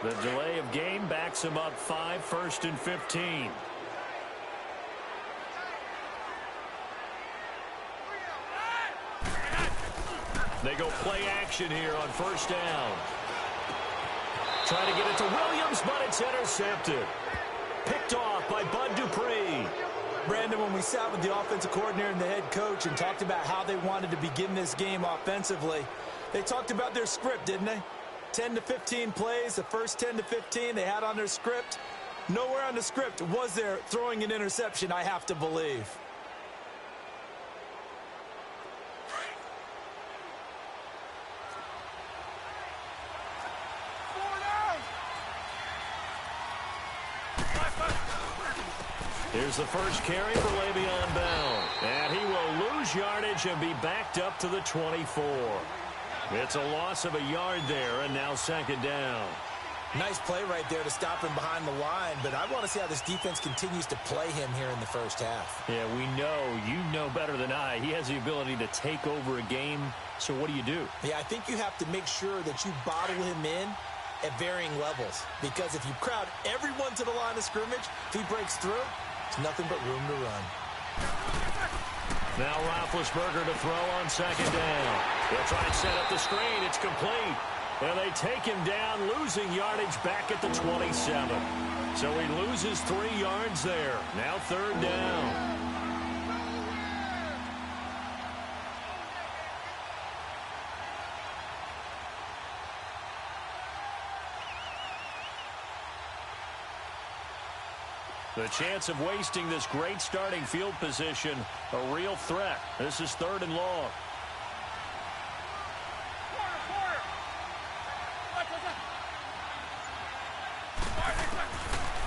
The delay of game backs him up 5, 1st and 15. They go play action here on 1st down. Trying to get it to Williams, but it's intercepted. Picked off by Bud Dupree. Brandon, when we sat with the offensive coordinator and the head coach and talked about how they wanted to begin this game offensively, they talked about their script, didn't they? 10 to 15 plays, the first 10 to 15 they had on their script. Nowhere on the script was there throwing an interception, I have to believe. Here's the first carry for Le'Veon Bell. And he will lose yardage and be backed up to the 24. It's a loss of a yard there, and now 2nd down. Nice play right there to stop him behind the line, but I want to see how this defense continues to play him here in the first half. Yeah, we know. You know better than I. He has the ability to take over a game, so what do you do? Yeah, I think you have to make sure that you bottle him in at varying levels, because if you crowd everyone to the line of scrimmage, if he breaks through, there's nothing but room to run. Now Roethlisberger to throw on 2nd down. He'll try and set up the screen. It's complete. And they take him down, losing yardage back at the 27. So he loses 3 yards there. Now 3rd down. The chance of wasting this great starting field position, a real threat. This is 3rd and long.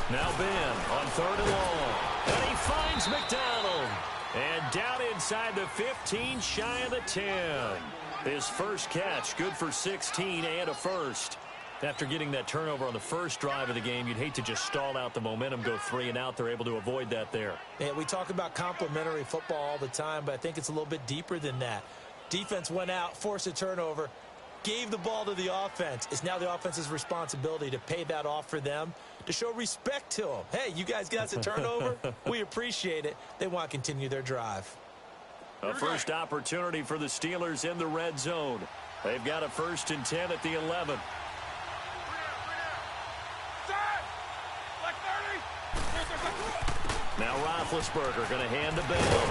Now Ben on 3rd and long. And he finds McDonald. And down inside the 15, shy of the 10. His first catch, good for 16 and a first. After getting that turnover on the first drive of the game, you'd hate to just stall out the momentum, go 3 and out. They're able to avoid that there. Yeah, we talk about complementary football all the time, but I think it's a little bit deeper than that. Defense went out, forced a turnover, gave the ball to the offense. It's now the offense's responsibility to pay that off for them, to show respect to them. Hey, you guys got us a turnover? We appreciate it. They want to continue their drive. A first opportunity for the Steelers in the red zone. They've got a 1st and 10 at the 11. Now Roethlisberger going to hand to Bell.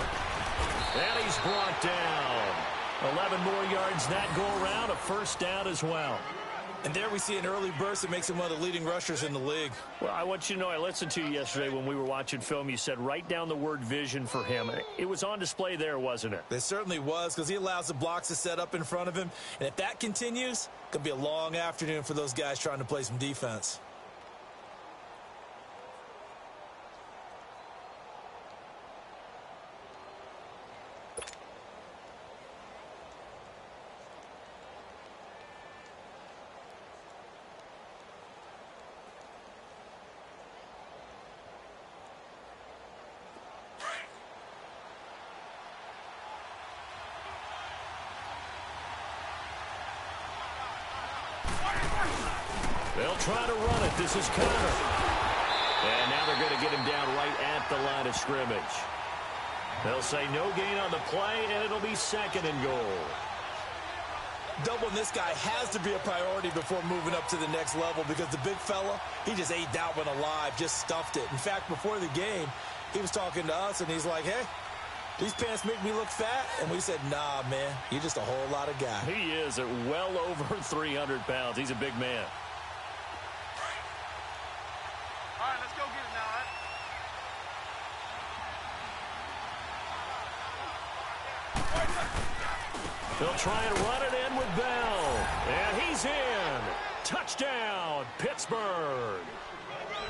And he's brought down. 11 more yards that go around, a 1st down as well. And there we see an early burst that makes him one of the leading rushers in the league. Well, I want you to know, I listened to you yesterday when we were watching film. You said write down the word vision for him. It was on display there, wasn't it? It certainly was, because he allows the blocks to set up in front of him. And if that continues, it could be a long afternoon for those guys trying to play some defense. They'll try to run it. This is Connor. And now they're going to get him down right at the line of scrimmage. They'll say no gain on the play, and it'll be 2nd and goal. Doubling this guy has to be a priority before moving up to the next level, because the big fella, he just ate that one alive, just stuffed it. In fact, before the game, he was talking to us, and he's like, hey, these pants make me look fat. And we said, nah, man, you're just a whole lot of guy. He is at well over 300 pounds. He's a big man. All right, let's go get it now, They'll try and run it in with Bell. And he's in. Touchdown, Pittsburgh.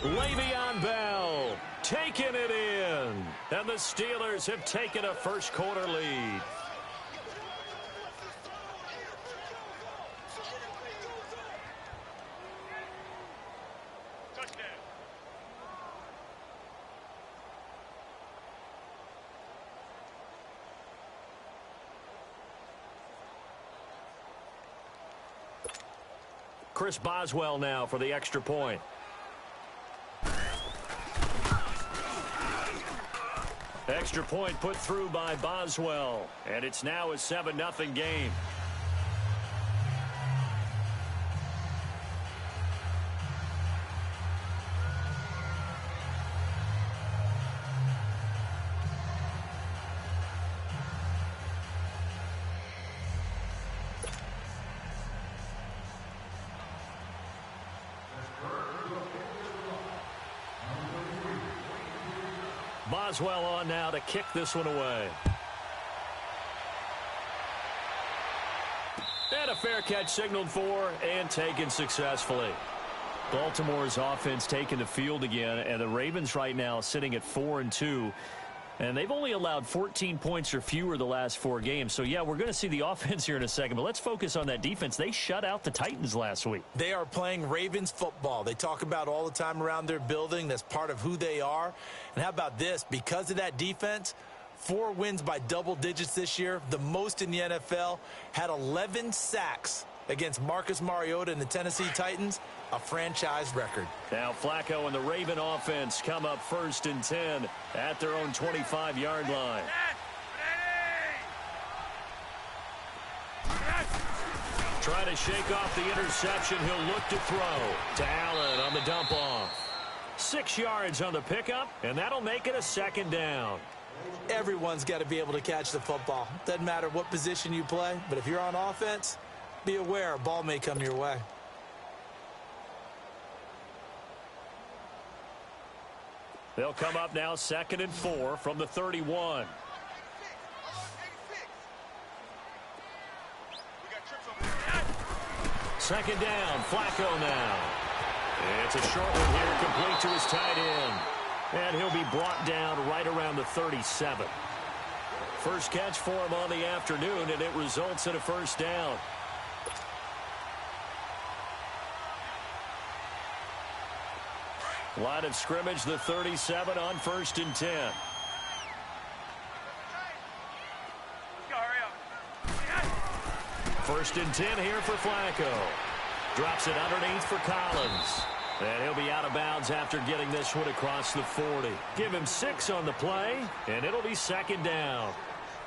Le'Veon Bell taking it in. And the Steelers have taken a first-quarter lead. Chris Boswell now for the extra point. Extra point put through by Boswell, and it's now a 7-0 game. Boswell on now to kick this one away. And a fair catch signaled for and taken successfully. Baltimore's offense taking the field again, and the Ravens right now sitting at 4-2. And they've only allowed 14 points or fewer the last 4 games. So, yeah, we're going to see the offense here in a second. But let's focus on that defense. They shut out the Titans last week. They are playing Ravens football. They talk about all the time around their building. That's part of who they are. And how about this? Because of that defense, 4 wins by double digits this year, the most in the NFL, had 11 sacks against Marcus Mariota and the Tennessee Titans, a franchise record. Now Flacco and the Raven offense come up 1st and 10 at their own 25-yard line. Try to shake off the interception. He'll look to throw to Allen on the dump off. 6 yards on the pickup, and that'll make it a 2nd down. Everyone's got to be able to catch the football. Doesn't matter what position you play, but if you're on offense, be aware a ball may come your way. They'll come up now 2nd and 4 from the 31. Second down, Flacco now. It's a short one here, complete to his tight end. And he'll be brought down right around the 37. First catch for him on the afternoon, and it results in a 1st down. Line of scrimmage, the 37 on 1st and 10. 1st and 10 here for Flacco. Drops it underneath for Collins. And he'll be out of bounds after getting this one across the 40. Give him 6 on the play, and it'll be 2nd down.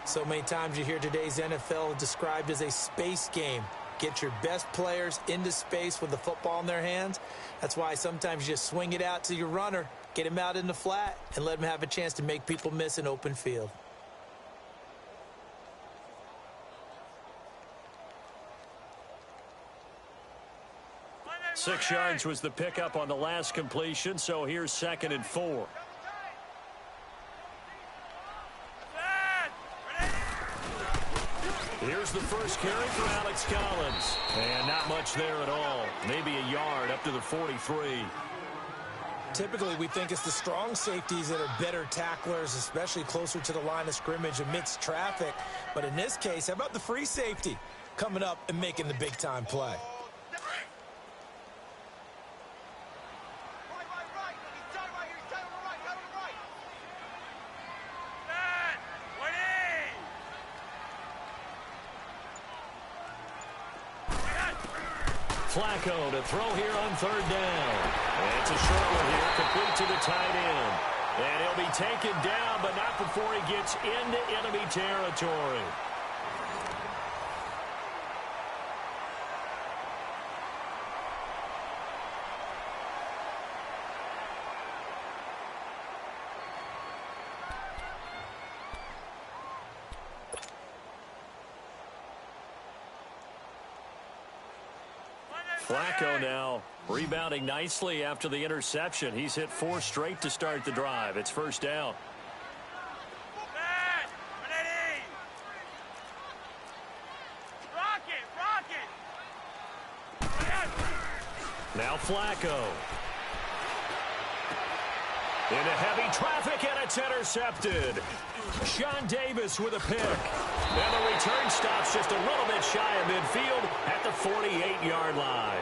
So many times you hear today's NFL described as a space game. Get your best players into space with the football in their hands. That's why sometimes you just swing it out to your runner, get him out in the flat, and let him have a chance to make people miss an open field. Six yards was the pickup on the last completion, so here's 2nd and 4. Here's the first carry for Alex Collins. And not much there at all. Maybe a yard up to the 43. Typically, we think it's the strong safeties that are better tacklers, especially closer to the line of scrimmage amidst traffic. But in this case, how about the free safety coming up and making the big-time play? Flacco to throw here on 3rd down. And it's a short one here, complete to the tight end. And he'll be taken down, but not before he gets into enemy territory. Flacco now rebounding nicely after the interception. He's hit 4 straight to start the drive. It's 1st down. Now Flacco. Into heavy traffic, and it's intercepted. Sean Davis with a pick. And the return stops just a little bit shy of midfield at the 48-yard line.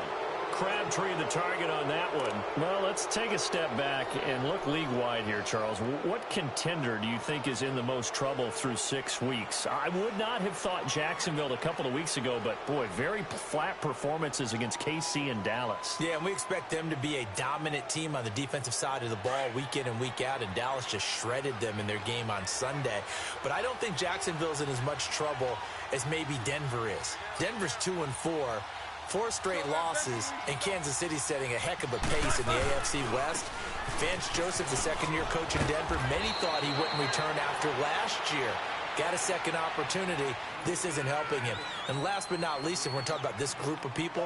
Crabtree the target on that one. Well, let's take a step back and look league-wide here, Charles. What contender do you think is in the most trouble through 6 weeks? I would not have thought Jacksonville a couple of weeks ago, but, boy, very flat performances against KC and Dallas. Yeah, and we expect them to be a dominant team on the defensive side of the ball week in and week out, and Dallas just shredded them in their game on Sunday. But I don't think Jacksonville's in as much trouble as maybe Denver is. Denver's 2-4. 4 straight losses, and Kansas City setting a heck of a pace in the AFC West. Vance Joseph, the second-year coach in Denver, many thought he wouldn't return after last year. Got a second opportunity. This isn't helping him. And last but not least, and we're talking about this group of people,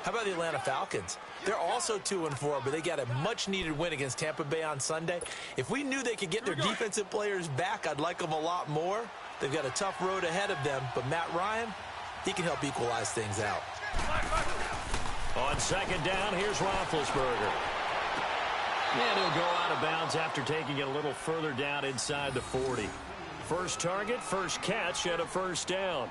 how about the Atlanta Falcons? They're also 2-4, but they got a much-needed win against Tampa Bay on Sunday. If we knew they could get their defensive players back, I'd like them a lot more. They've got a tough road ahead of them, but Matt Ryan, he can help equalize things out. On second down, here's Roethlisberger. And he'll go out of bounds after taking it a little further down inside the 40. First target, first catch, and a first down.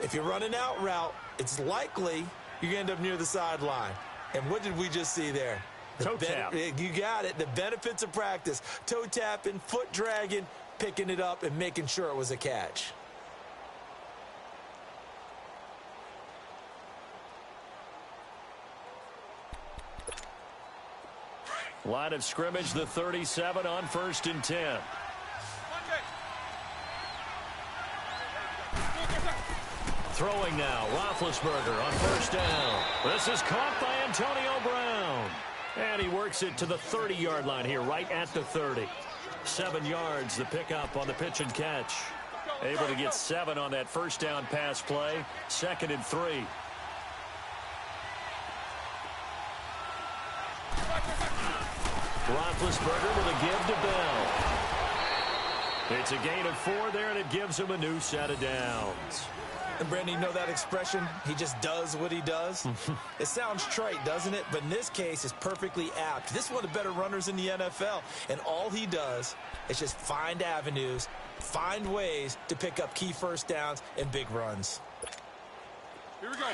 If you're running out route, it's likely you're going to end up near the sideline. And what did we just see there? Toe tap. You got it. The benefits of practice. Toe tapping, foot dragging, picking it up, and making sure it was a catch. Line of scrimmage, the 37 on 1st and 10. Throwing now, Roethlisberger on 1st down. This is caught by Antonio Brown. And he works it to the 30-yard line here, right at the 30. 7 yards, the pickup on the pitch and catch. Able to get 7 on that first down pass play. 2nd and 3. Roethlisberger with a give to Bell. It's a gain of 4 there, and it gives him a new set of downs. And, Brandon, you know that expression? He just does what he does? It sounds trite, doesn't it? But in this case, it's perfectly apt. This is one of the better runners in the NFL. And all he does is just find avenues, find ways to pick up key first downs and big runs. Here we go.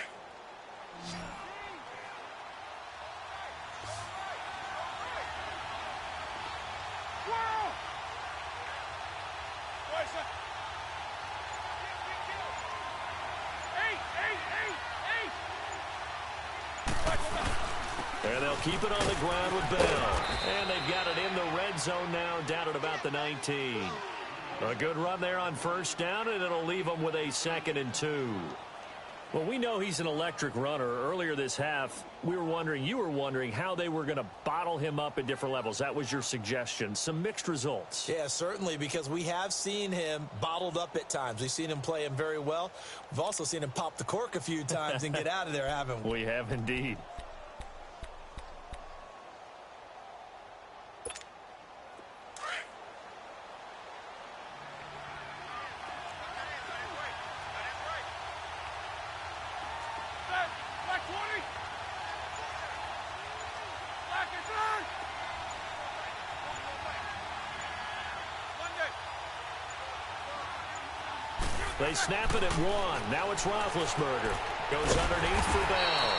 And they'll keep it on the ground with Bell. And they've got it in the red zone now, down at about the 19. A good run there on first down, and it'll leave them with a 2nd and 2. Well, we know he's an electric runner. Earlier this half, you were wondering how they were going to bottle him up at different levels. That was your suggestion. Some mixed results. Yeah, certainly, because we have seen him bottled up at times. We've seen him play him very well. We've also seen him pop the cork a few times and get out of there, haven't we? We have indeed. They snap it at 1. Now it's Roethlisberger. Goes underneath for Bell.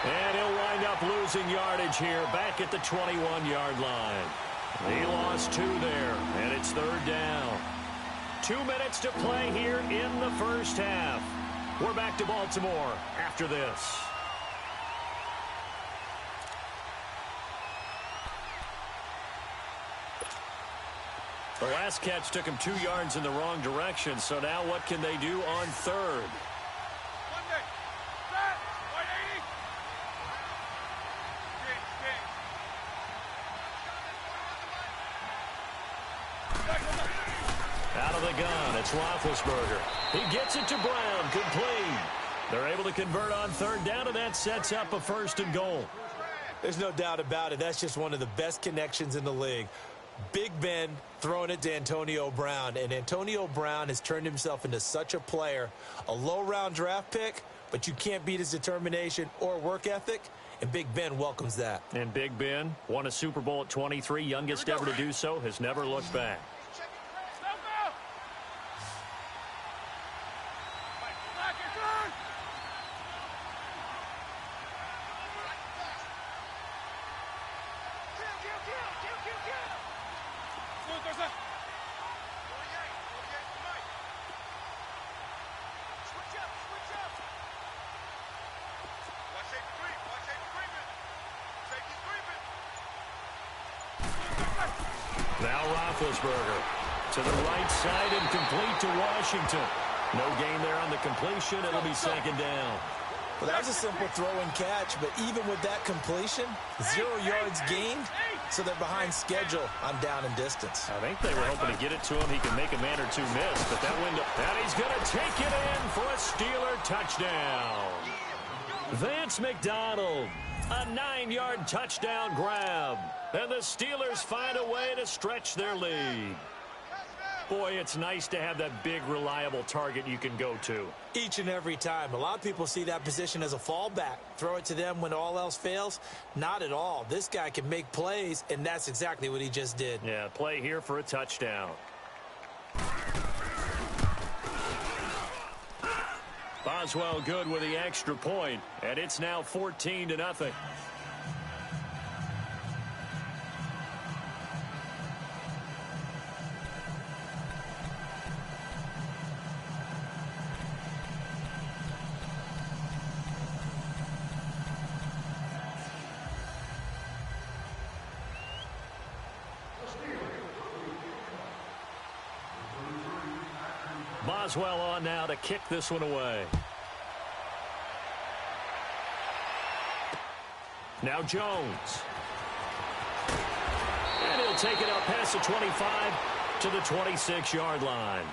And he'll wind up losing yardage here back at the 21-yard line. He lost 2 there, and it's 3rd down. 2 minutes to play here in the first half. We're back to Baltimore after this. The last catch took him 2 yards in the wrong direction, so now what can they do on 3rd? Out of the gun, it's Roethlisberger. He gets it to Brown, complete. They're able to convert on 3rd down, and that sets up a 1st and goal. There's no doubt about it. That's just one of the best connections in the league. Big Ben throwing it to Antonio Brown, and Antonio Brown has turned himself into such a player. A low-round draft pick, but you can't beat his determination or work ethic, and Big Ben welcomes that. And Big Ben won a Super Bowl at 23, youngest ever to do so, has never looked back. Now Roethlisberger to the right side and complete to Washington. No gain there on the completion. It'll be second down. Well, that was a simple throw and catch, but even with that completion, 0 yards gained, so they're behind schedule on down and distance. I think they were hoping to get it to him. He can make a man or two miss, but that window. And he's going to take it in for a Steeler touchdown. Vance McDonald, a 9-yard touchdown grab. And the Steelers find a way to stretch their lead. Boy, it's nice to have that big, reliable target you can go to. Each and every time. A lot of people see that position as a fallback. Throw it to them when all else fails. Not at all. This guy can make plays, and that's exactly what he just did. Yeah, play here for a touchdown. Boswell good with the extra point, and it's now 14-0. Boswell on now to kick this one away. Now Jones. And he'll take it up past the 25 to the 26-yard line.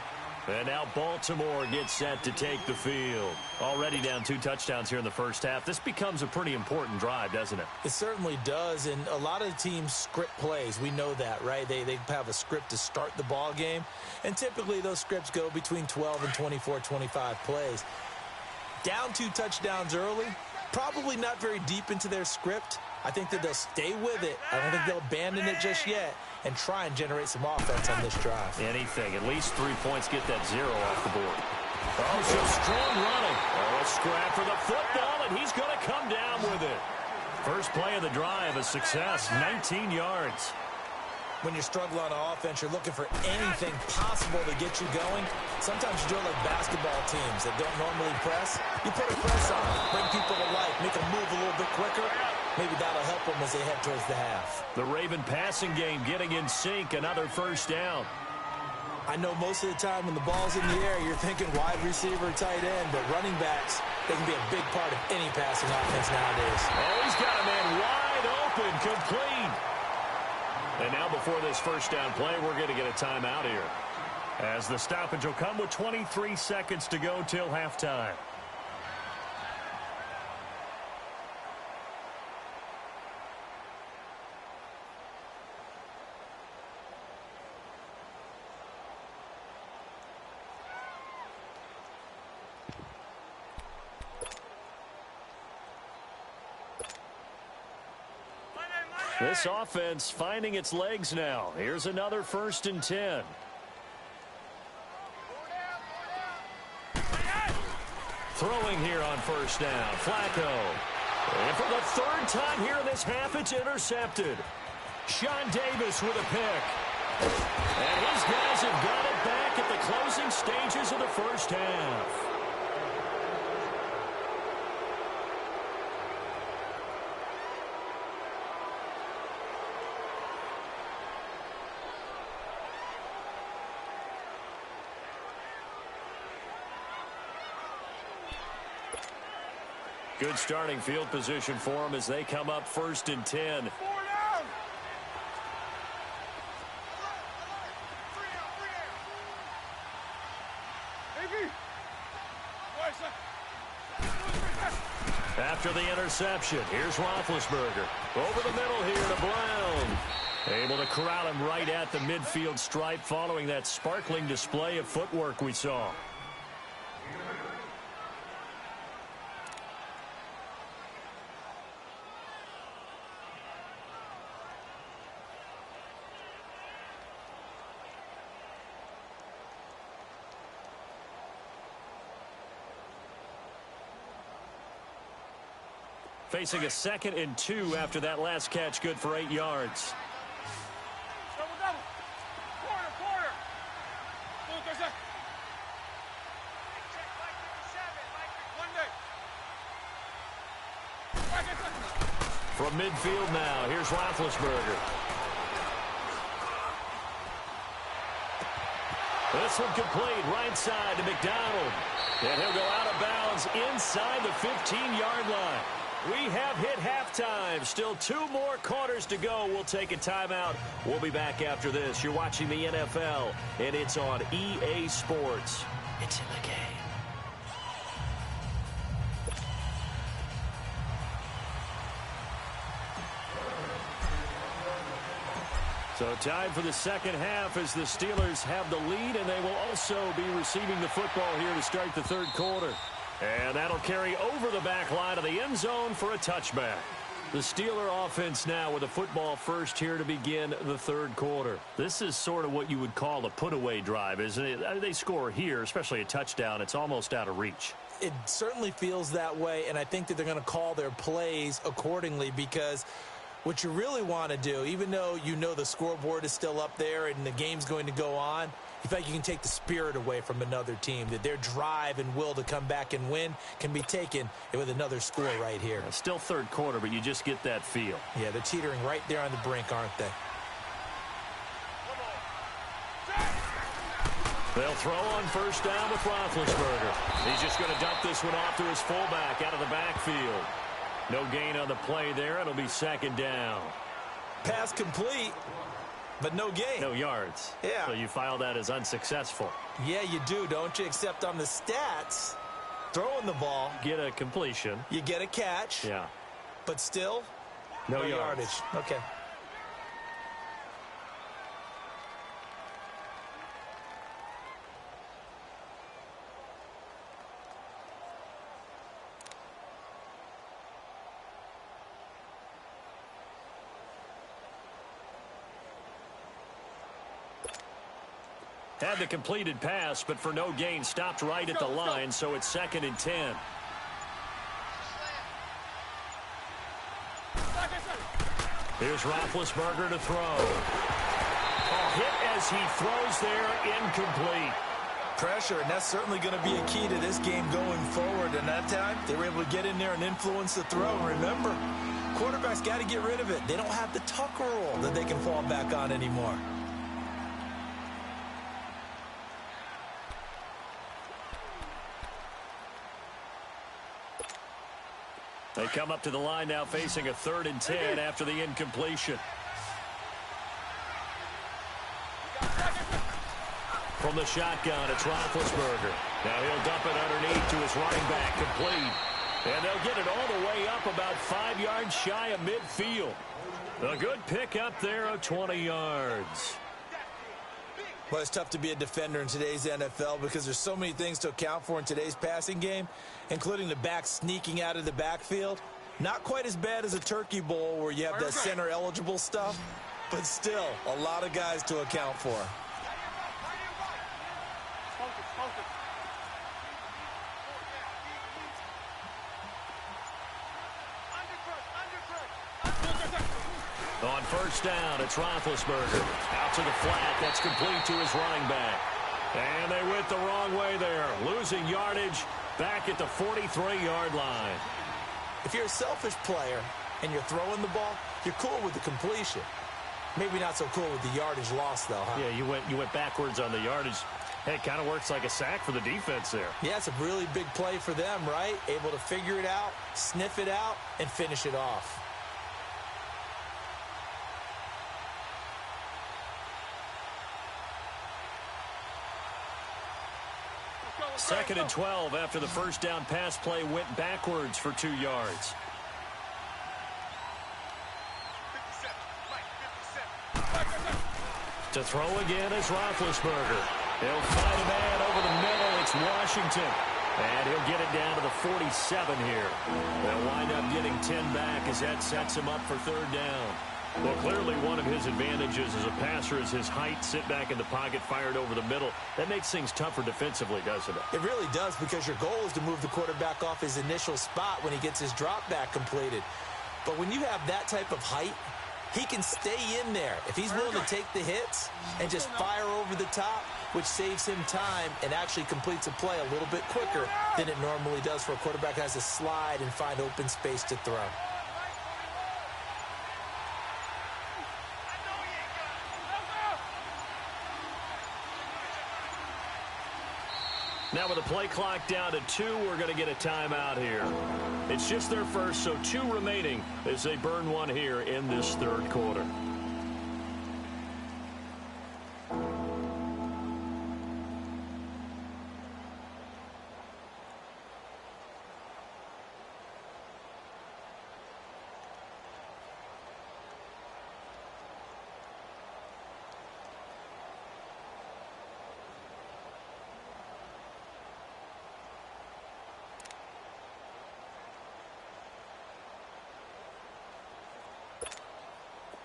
And now Baltimore gets set to take the field. Already down 2 touchdowns here in the first half. This becomes a pretty important drive, doesn't it? It certainly does, and a lot of teams script plays. We know that, right? They have a script to start the ball game, and typically those scripts go between 12 and 24, 25 plays. Down 2 touchdowns early, probably not very deep into their script. I think that they'll stay with it. I don't think they'll abandon it just yet and try and generate some offense on this drive. Anything. At least 3 points, get that 0 off the board. Oh, so strong running. Oh, a scrap for the football, and he's going to come down with it. First play of the drive, a success, 19 yards. When you struggle on offense, you're looking for anything possible to get you going. Sometimes you do it like basketball teams that don't normally press. You put a press on, bring people to life, make them move a little bit quicker. Maybe that'll help them as they head towards the half. The Raven passing game getting in sync, another first down. I know most of the time when the ball's in the air, you're thinking wide receiver, tight end, but running backs, they can be a big part of any passing offense nowadays. Oh, he's got a man wide open, complete. And now before this first down play, we're going to get a timeout here, as the stoppage will come with 23 seconds to go till halftime. This offense finding its legs now. Here's another 1st and 10. Throwing here on first down. Flacco. And for the 3rd time here in this half, it's intercepted. Sean Davis with a pick. And his guys have got it back at the closing stages of the first half. Good starting field position for them as they come up 1st and 10. After the interception, here's Roethlisberger. Over the middle here to Brown. Able to corral him right at the midfield stripe following that sparkling display of footwork we saw. Facing a 2nd and 2 after that last catch, good for 8 yards. From midfield now, here's Roethlisberger. This one complete right side to McDonald. And he'll go out of bounds inside the 15-yard line. We have hit halftime. Still 2 more quarters to go. We'll take a timeout. We'll be back after this. You're watching the NFL, and it's on EA Sports. It's in the game. So time for the second half as the Steelers have the lead, and they will also be receiving the football here to start the third quarter. And that'll carry over the back line of the end zone for a touchback. The Steeler offense now with a football first here to begin the third quarter. This is sort of what you would call a put-away drive, isn't it? They score here, especially a touchdown. It's almost out of reach. It certainly feels that way, and I think that they're going to call their plays accordingly because what you really want to do, even though you know the scoreboard is still up there and the game's going to go on, you feel like you can take the spirit away from another team, that their drive and will to come back and win can be taken with another score right here. Still third quarter, but you just get that feel. Yeah, they're teetering right there on the brink, aren't they? They'll throw on first down with Roethlisberger. He's just going to dump this one off to his fullback out of the backfield. No gain on the play there. It'll be second down. Pass complete, but no gain. No yards. Yeah. So you file that as unsuccessful. Yeah, you do, don't you? Except on the stats, throwing the ball. Get a completion. You get a catch. Yeah. But still, no yardage. Okay. Had the completed pass, but for no gain, stopped right at the line, so it's 2nd and 10. Here's Roethlisberger to throw. A hit as he throws there, incomplete. Pressure, and that's certainly going to be a key to this game going forward. And that time, they were able to get in there and influence the throw. And remember, quarterbacks got to get rid of it. They don't have the tuck rule that they can fall back on anymore. They come up to the line now facing a 3rd and 10 after the incompletion. From the shotgun, it's Roethlisberger. Now he'll dump it underneath to his running back, complete. And they'll get it all the way up about 5 yards shy of midfield. A good pick up there of 20 yards. Well, it's tough to be a defender in today's NFL because there's so many things to account for in today's passing game, including the back sneaking out of the backfield. Not quite as bad as a turkey bowl where you have that center-eligible stuff, but still a lot of guys to account for. On first down, it's Roethlisberger. Out to the flat. That's complete to his running back. And they went the wrong way there. Losing yardage back at the 43-yard line. If you're a selfish player and you're throwing the ball, you're cool with the completion. Maybe not so cool with the yardage loss, though, huh? Yeah, you went backwards on the yardage. Hey, it kind of works like a sack for the defense there. Yeah, it's a really big play for them, right? Able to figure it out, sniff it out, and finish it off. 2nd and 12 after the first down pass play went backwards for 2 yards. To throw again is Roethlisberger. He'll find a man over the middle. It's Washington. And he'll get it down to the 47 here. They'll wind up getting 10 back as that sets him up for 3rd down. Well, clearly one of his advantages as a passer is his height, sit back in the pocket, fired over the middle. That makes things tougher defensively, doesn't it? It really does, because your goal is to move the quarterback off his initial spot when he gets his drop back completed. But when you have that type of height, he can stay in there if he's willing to take the hits and just fire over the top, which saves him time and actually completes a play a little bit quicker than it normally does for a quarterback that has to slide and find open space to throw. Now with the play clock down to 2, we're going to get a timeout here. It's just their first, so 2 remaining as they burn one here in this third quarter.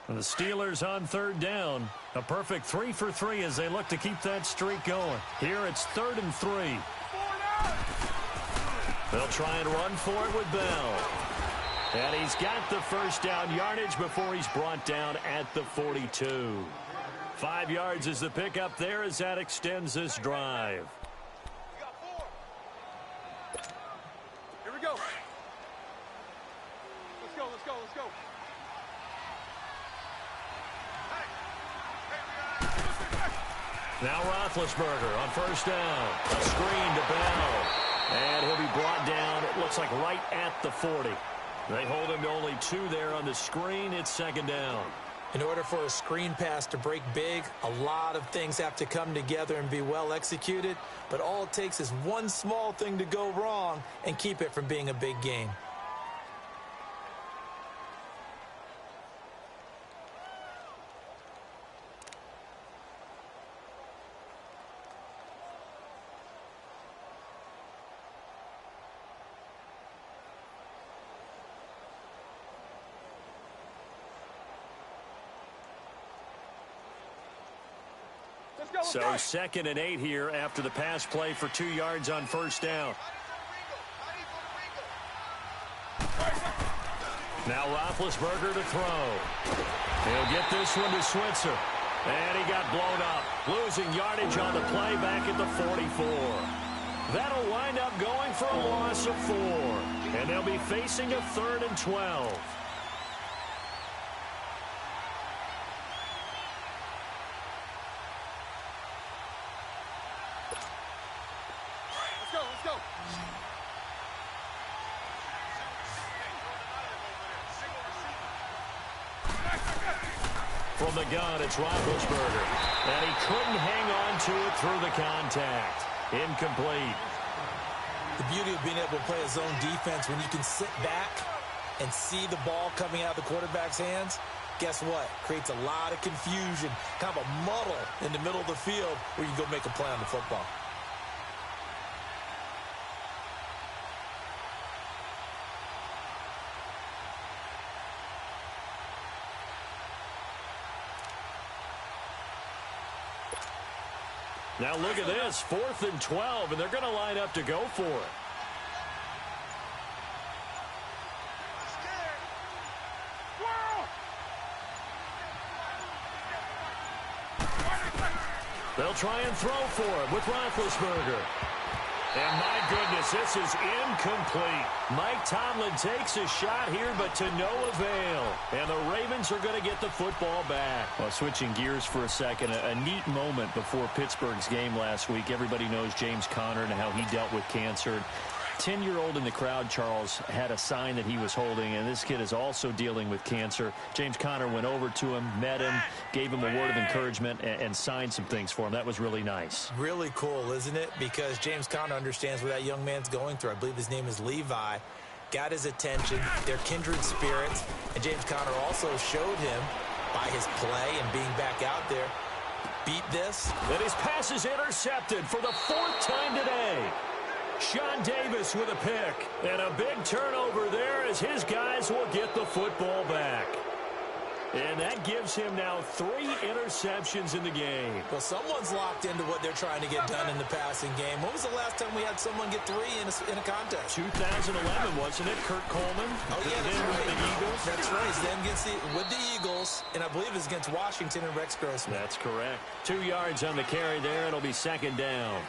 The Steelers on third down. A perfect 3 for 3 as they look to keep that streak going. Here it's 3rd and 3. They'll try and run for it with Bell. And he's got the first down yardage before he's brought down at the 42. 5 yards is the pickup there as that extends this drive. Here we go. Let's go, let's go, let's go. Now Roethlisberger on first down. A screen to Bell. And he'll be brought down, it looks like right at the 40. They hold him to only 2 there on the screen. It's 2nd down. In order for a screen pass to break big, a lot of things have to come together and be well executed. But all it takes is one small thing to go wrong and keep it from being a big game. So 2nd and 8 here after the pass play for 2 yards on first down. Now Roethlisberger to throw. He'll get this one to Switzer. And he got blown up. Losing yardage on the play back at the 44. That'll wind up going for a loss of 4. And they'll be facing a 3rd and 12. From the gun, it's Roethlisberger. And he couldn't hang on to it through the contact. Incomplete. The beauty of being able to play a zone defense when you can sit back and see the ball coming out of the quarterback's hands, guess what? Creates a lot of confusion, kind of a muddle in the middle of the field where you can go make a play on the football. Now look at this, 4th and 12, and they're going to line up to go for it. They'll try and throw for it with Roethlisberger. And my goodness, this is incomplete. Mike Tomlin takes a shot here, but to no avail. And the Ravens are going to get the football back. Well, switching gears for a second, a neat moment before Pittsburgh's game last week. Everybody knows James Conner and how he dealt with cancer. 10-year-old in the crowd, Charles, had a sign that he was holding, and this kid is also dealing with cancer. James Conner went over to him, met him, gave him a word of encouragement, and signed some things for him. That was really nice. Really cool, isn't it? Because James Conner understands what that young man's going through. I believe his name is Levi. Got his attention. They're kindred spirits. And James Conner also showed him by his play and being back out there. Beat this. And his pass is intercepted for the 4th time today. Sean Davis with a pick. And a big turnover there as his guys will get the football back. And that gives him now 3 interceptions in the game. Well, someone's locked into what they're trying to get done in the passing game. When was the last time we had someone get 3 in a contest? 2011, wasn't it? Kurt Coleman. Oh, yeah, then with the Eagles. That's right. Then with the Eagles, and I believe it's against Washington and Rex Grossman. That's correct. 2 yards on the carry there. It'll be 2nd down.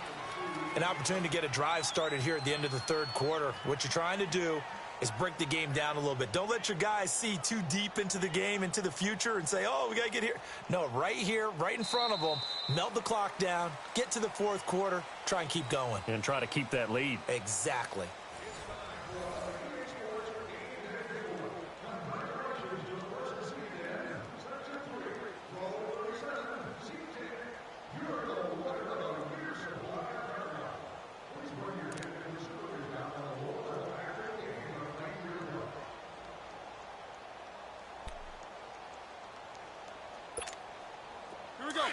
An opportunity to get a drive started here at the end of the third quarter. What you're trying to do is break the game down a little bit. Don't let your guys see too deep into the game, into the future, and say, oh, we got to get here. No, right here, right in front of them, melt the clock down, get to the fourth quarter, try and keep going. And try to keep that lead. Exactly. Here we go.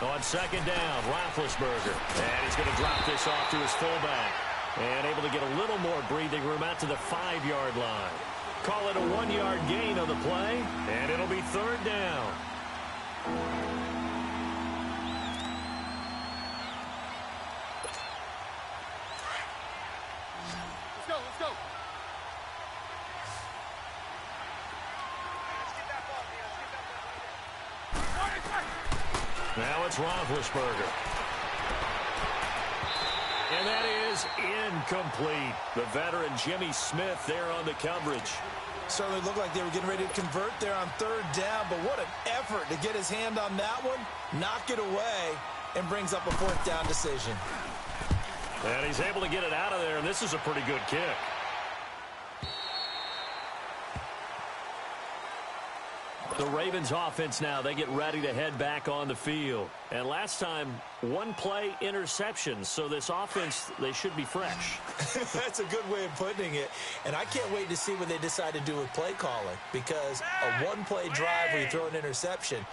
On second down, Roethlisberger. And he's going to drop this off to his fullback. And able to get a little more breathing room out to the 5-yard line. Call it a 1-yard gain on the play. And it'll be third down. Let's go, let's go. Now it's Roethlisberger. And that is incomplete. The veteran Jimmy Smith there on the coverage. Certainly looked like they were getting ready to convert there on third down, but what an effort to get his hand on that one, knock it away, and brings up a fourth down decision. And he's able to get it out of there, and this is a pretty good kick. The Ravens offense now, they get ready to head back on the field. And last time, one play interception. So this offense, they should be fresh. That's a good way of putting it. And I can't wait to see what they decide to do with play calling. Because a one-play drive where you throw an interception,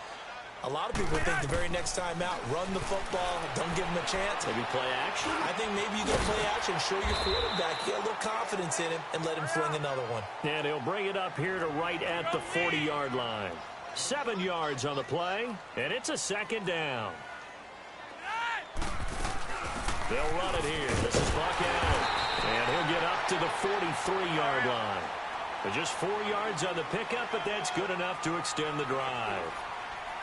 a lot of people think the very next time out, run the football, don't give them a chance. Maybe play action? I think maybe you get play action, show your quarterback, get a little confidence in him, and let him fling another one. And he'll bring it up here to right at the 40-yard line. 7 yards on the play, and it's a second down. They'll run it here. This is Buck Allen. And he'll get up to the 43-yard line. But just 4 yards on the pickup, but that's good enough to extend the drive.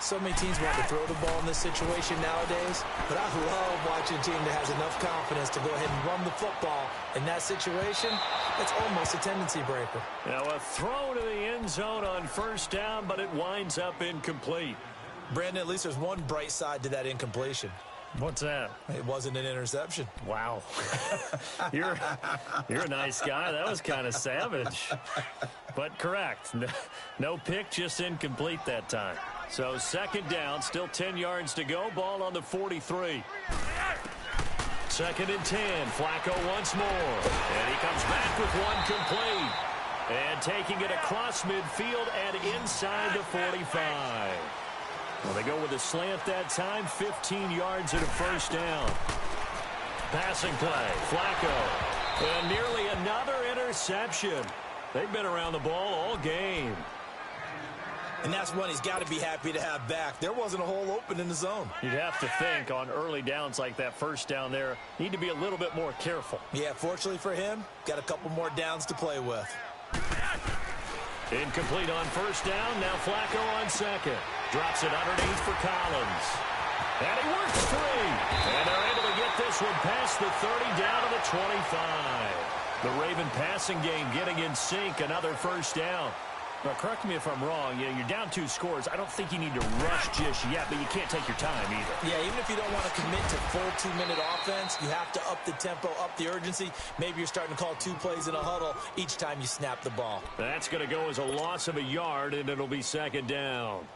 So many teams want to throw the ball in this situation nowadays, but I love watching a team that has enough confidence to go ahead and run the football. In that situation, it's almost a tendency breaker. Now a throw to the end zone on first down, but it winds up incomplete. Brandon, at least there's one bright side to that incompletion. What's that? It wasn't an interception. Wow. You're a nice guy. That was kind of savage. But correct. No pick, just incomplete that time. So second down, still 10 yards to go. Ball on the 43. Second and 10. Flacco once more. And he comes back with one complete. And taking it across midfield and inside the 45. Well, they go with a slant that time. 15 yards and a first down. Passing play. Flacco. And nearly another interception. They've been around the ball all game. And that's one he's got to be happy to have back. There wasn't a hole open in the zone. You'd have to think on early downs like that first down there, need to be a little bit more careful. Yeah, fortunately for him, got a couple more downs to play with. Incomplete on first down. Now Flacco on second. Drops it underneath for Collins. And he works free. And they're able to get this one past the 30 down to the 25. The Raven passing game getting in sync. Another first down. Now, correct me if I'm wrong. You're down 2 scores. I don't think you need to rush just yet, but you can't take your time either. Yeah, even if you don't want to commit to full 2-minute offense, you have to up the tempo, up the urgency. Maybe you're starting to call 2 plays in a huddle each time you snap the ball. That's going to go as a loss of a yard, and it'll be second down.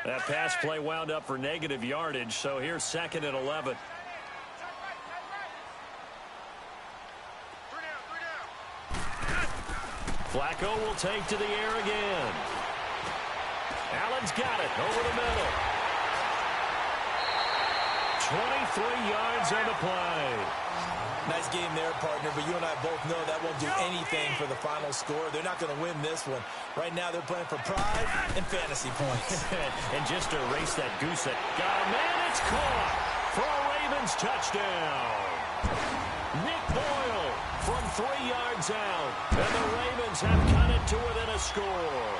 That pass play wound up for negative yardage, so here's second and 11. Flacco will take to the air again. Allen's got it over the middle. 23 yards on the play. Nice game there, partner, but you and I both know that won't do anything for the final score. They're not going to win this one. Right now, they're playing for pride and fantasy points. And just to erase that goose that got him, and it's caught for a Ravens touchdown. Nick Boyle from 3 yards out, and the Ravens have cut it to within a score.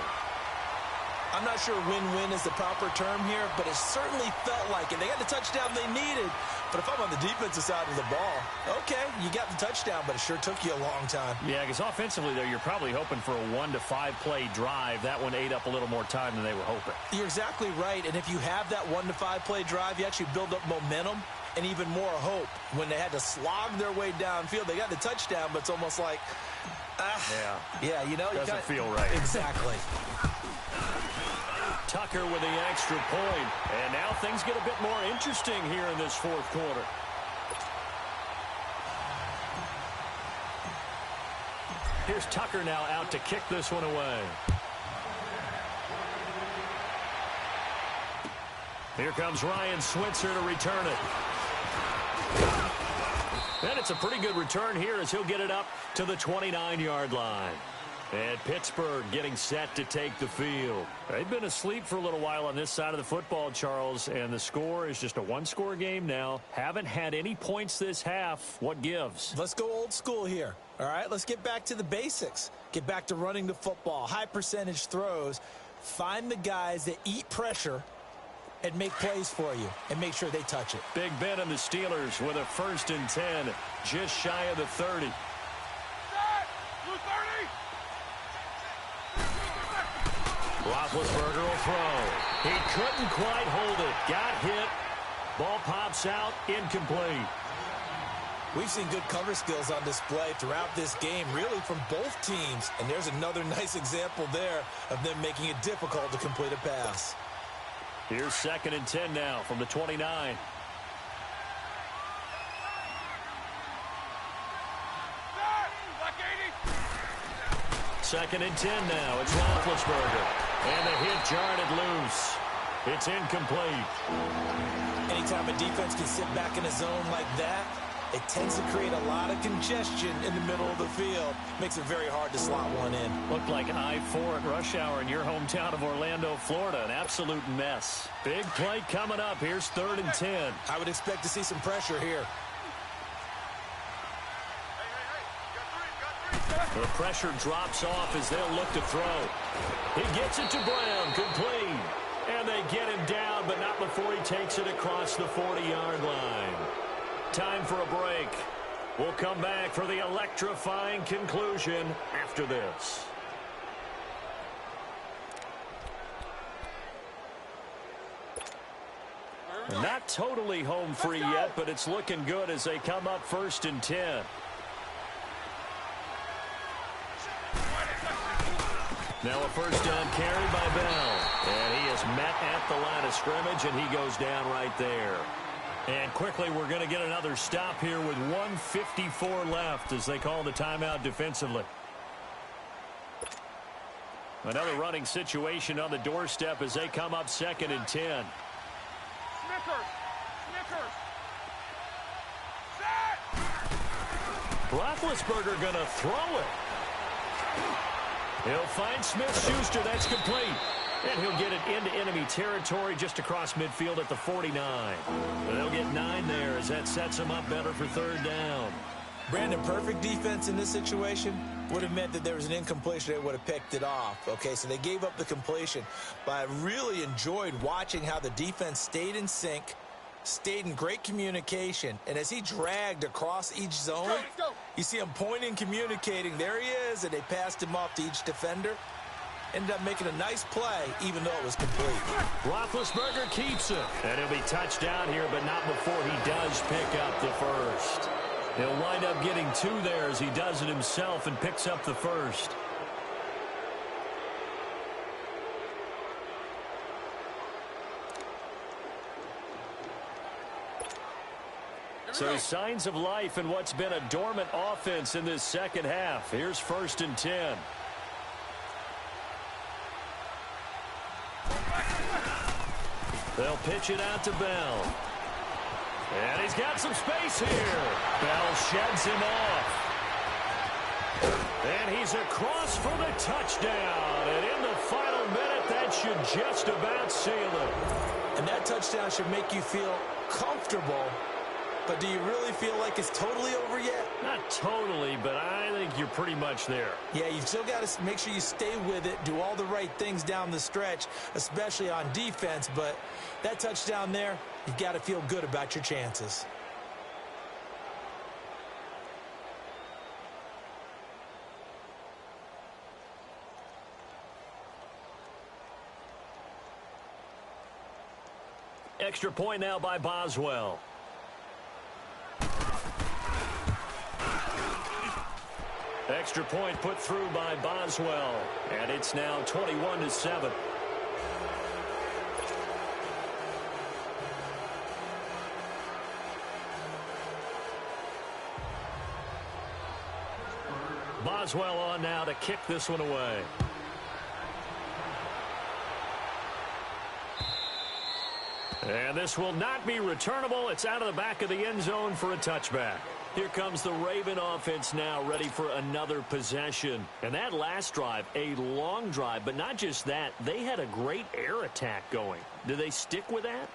I'm not sure win-win is the proper term here, but it certainly felt like it. They got the touchdown they needed, but if I'm on the defensive side of the ball, okay, you got the touchdown, but it sure took you a long time. Yeah, because offensively, though, you're probably hoping for a 1 to 5 play drive. That one ate up a little more time than they were hoping. You're exactly right, and if you have that 1 to 5 play drive, you actually build up momentum and even more hope. When they had to slog their way downfield, they got the touchdown, but it's almost like, yeah, you know, doesn't feel right. Exactly. Tucker with the extra point. And now things get a bit more interesting here in this fourth quarter. Here's Tucker now out to kick this one away. Here comes Ryan Switzer to return it. And it's a pretty good return here as he'll get it up to the 29-yard line. And Pittsburgh getting set to take the field. They've been asleep for a little while on this side of the football, Charles, and the score is just a one-score game now. Haven't had any points this half. What gives? Let's go old school here. All right, let's get back to the basics. Get back to running the football, high percentage throws. Find the guys that eat pressure and make plays for you and make sure they touch it. Big Ben and the Steelers with a 1st and 10, just shy of the 30. Roethlisberger will throw. He couldn't quite hold it. Got hit. Ball pops out. Incomplete. We've seen good cover skills on display throughout this game, really from both teams. And there's another nice example there of them making it difficult to complete a pass. Here's 2nd and 10 now from the 29. Second and 10 now. It's Roethlisberger. And the hit jarred it loose. It's incomplete. Anytime a defense can sit back in a zone like that, it tends to create a lot of congestion in the middle of the field. Makes it very hard to slot one in. Looked like I-4 at rush hour in your hometown of Orlando, Florida. An absolute mess. Big play coming up. Here's 3rd and 10. I would expect to see some pressure here. The pressure drops off as they'll look to throw. He gets it to Brown, complete. And they get him down, but not before he takes it across the 40-yard line. Time for a break. We'll come back for the electrifying conclusion after this. Not totally home free yet, but it's looking good as they come up 1st and 10. Now a 1st down carry by Bell. And he is met at the line of scrimmage, and he goes down right there. And quickly, we're going to get another stop here with 1:54 left as they call the timeout defensively. Another running situation on the doorstep as they come up 2nd and 10. Roethlisberger going to throw it. He'll find Smith-Schuster. That's complete. And he'll get it into enemy territory just across midfield at the 49. They'll get 9 there as that sets them up better for 3rd down. Brandon, perfect defense in this situation would have meant that there was an incompletion. They would have picked it off. Okay, so they gave up the completion. But I really enjoyed watching how the defense stayed in sync, stayed in great communication. And as he dragged across each zone, you see him pointing, communicating. There he is, and they passed him off to each defender. Ended up making a nice play, even though it was complete. Roethlisberger keeps it. And he'll be touched down here, but not before he does pick up the 1st. He'll wind up getting 2 there as he does it himself and picks up the 1st. So signs of life in what's been a dormant offense in this second half. Here's 1st and 10. They'll pitch it out to Bell. And he's got some space here. Bell sheds him off. And he's across for the touchdown. And in the final minute, that should just about seal it. And that touchdown should make you feel comfortable. But do you really feel like it's totally over yet? Not totally, but I think you're pretty much there. Yeah, you've still got to make sure you stay with it, do all the right things down the stretch, especially on defense. But that touchdown there, you've got to feel good about your chances. Extra point now by Boswell. Extra point put through by Boswell. And it's now 21-7. Boswell on now to kick this one away. And this will not be returnable. It's out of the back of the end zone for a touchback. Here comes the Raven offense now, ready for another possession. And that last drive, a long drive, but not just that. They had a great air attack going. Do they stick with that?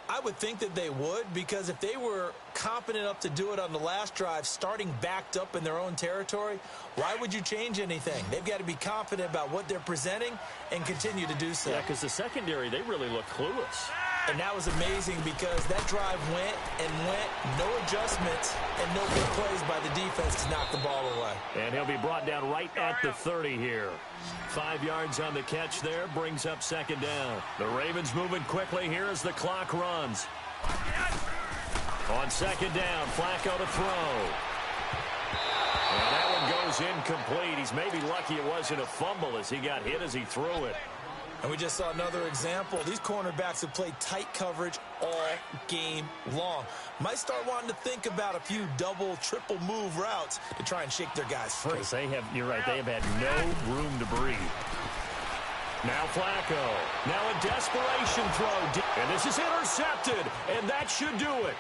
I would think that they would, because if they were confident enough to do it on the last drive, starting backed up in their own territory, why would you change anything? They've got to be confident about what they're presenting and continue to do so. Yeah, because the secondary, they really look clueless. And that was amazing because that drive went and went, no adjustments, and no big plays by the defense to knock the ball away. And he'll be brought down right at the 30 here. 5 yards on the catch there, brings up second down. The Ravens moving quickly here as the clock runs. On second down, Flacco to throw. And that one goes incomplete. He's maybe lucky it wasn't a fumble as he got hit as he threw it. And we just saw another example. These cornerbacks have played tight coverage all game long. Might start wanting to think about a few double, triple move routes to try and shake their guys free. You're right, they have had no room to breathe. Now Flacco. Now a desperation throw. And this is intercepted. And that should do it.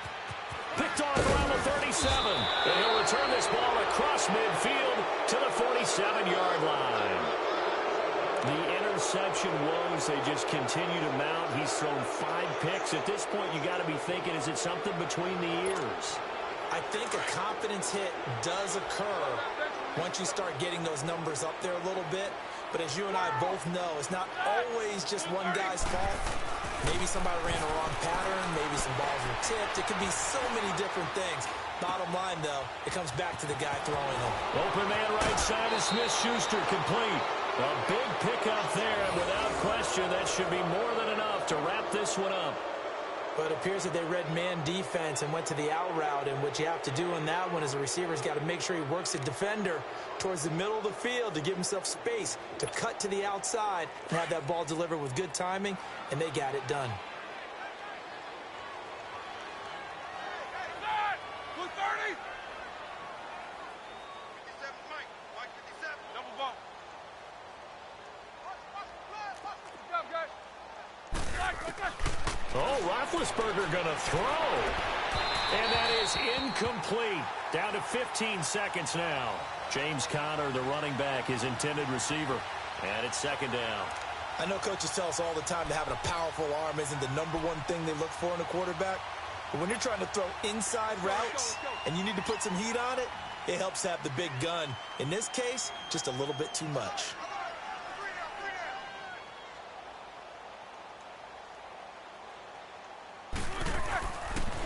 Picked off around the 37. And he'll return this ball across midfield to the 47-yard line. The interception woes, they just continue to mount. He's thrown 5 picks. At this point, you got to be thinking, is it something between the ears? I think a confidence hit does occur once you start getting those numbers up there a little bit. But as you and I both know, it's not always just one guy's fault. Maybe somebody ran a wrong pattern. Maybe some balls were tipped. It could be so many different things. Bottom line, though, it comes back to the guy throwing them. Open man right side is Smith-Schuster, complete. A big pickup there, and without question, that should be more than enough to wrap this one up. But it appears that they read man defense and went to the out route, and what you have to do in that one is a receiver's got to make sure he works the defender towards the middle of the field to give himself space to cut to the outside and have that ball delivered with good timing, and they got it done. Oh, Roethlisberger going to throw. And that is incomplete. Down to 15 seconds now. James Conner, the running back, his intended receiver. And it's second down. I know coaches tell us all the time that having a powerful arm isn't the #1 thing they look for in a quarterback. But when you're trying to throw inside routes and you need to put some heat on it, it helps have the big gun. In this case, just a little bit too much.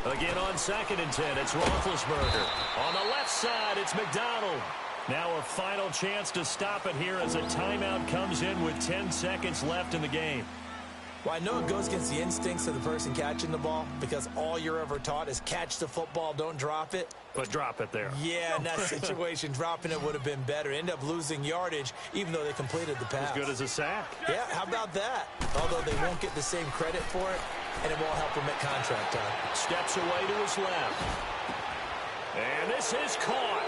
Again on 2nd and 10, it's Roethlisberger. On the left side, it's McDonald. Now a final chance to stop it here as a timeout comes in with 10 seconds left in the game. Well, I know it goes against the instincts of the person catching the ball because all you're ever taught is catch the football, don't drop it. But drop it there. Yeah, in that situation, dropping it would have been better. End up losing yardage, even though they completed the pass. As good as a sack. Yeah, how about that? Although they won't get the same credit for it, and it won't help them at contract time. Steps away to his left. And this is caught.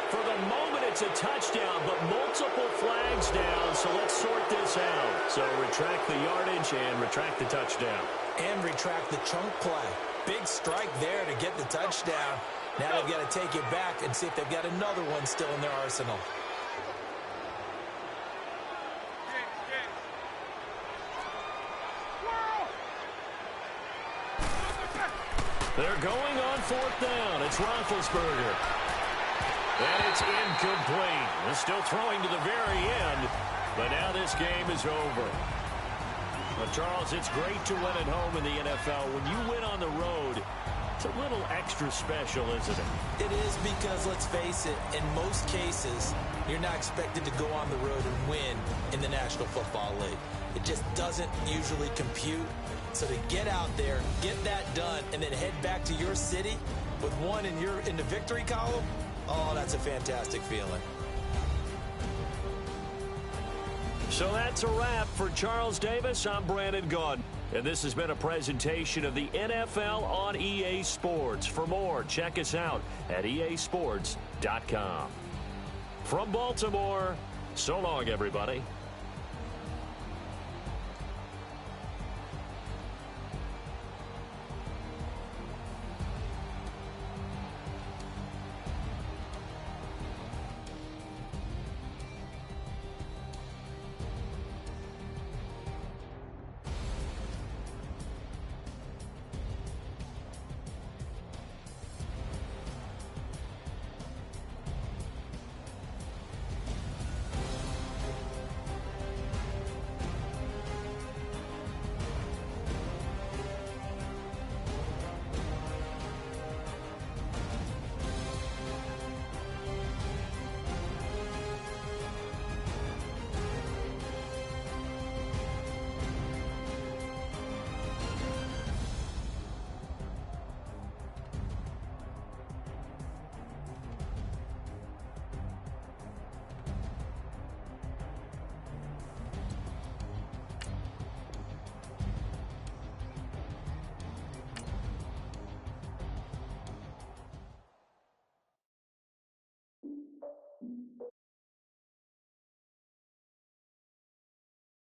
For the moment, it's a touchdown, but multiple flags down, so let's sort this out. So retract the yardage and retract the touchdown. And retract the chunk play. Big strike there to get the touchdown. Now they've got to take it back and see if they've got another one still in their arsenal. They're going on 4th down. It's Roethlisberger. And it's incomplete. They're still throwing to the very end, but now this game is over. But, Charles, it's great to win at home in the NFL. When you win on the road, it's a little extra special, isn't it? It is because, let's face it, in most cases, you're not expected to go on the road and win in the National Football League. It just doesn't usually compute. So to get out there, get that done, and then head back to your city with one in the victory column, oh, that's a fantastic feeling. So that's a wrap for Charles Davis. I'm Brandon Gaudin. And this has been a presentation of the NFL on EA Sports. For more, check us out at easports.com. From Baltimore, so long, everybody.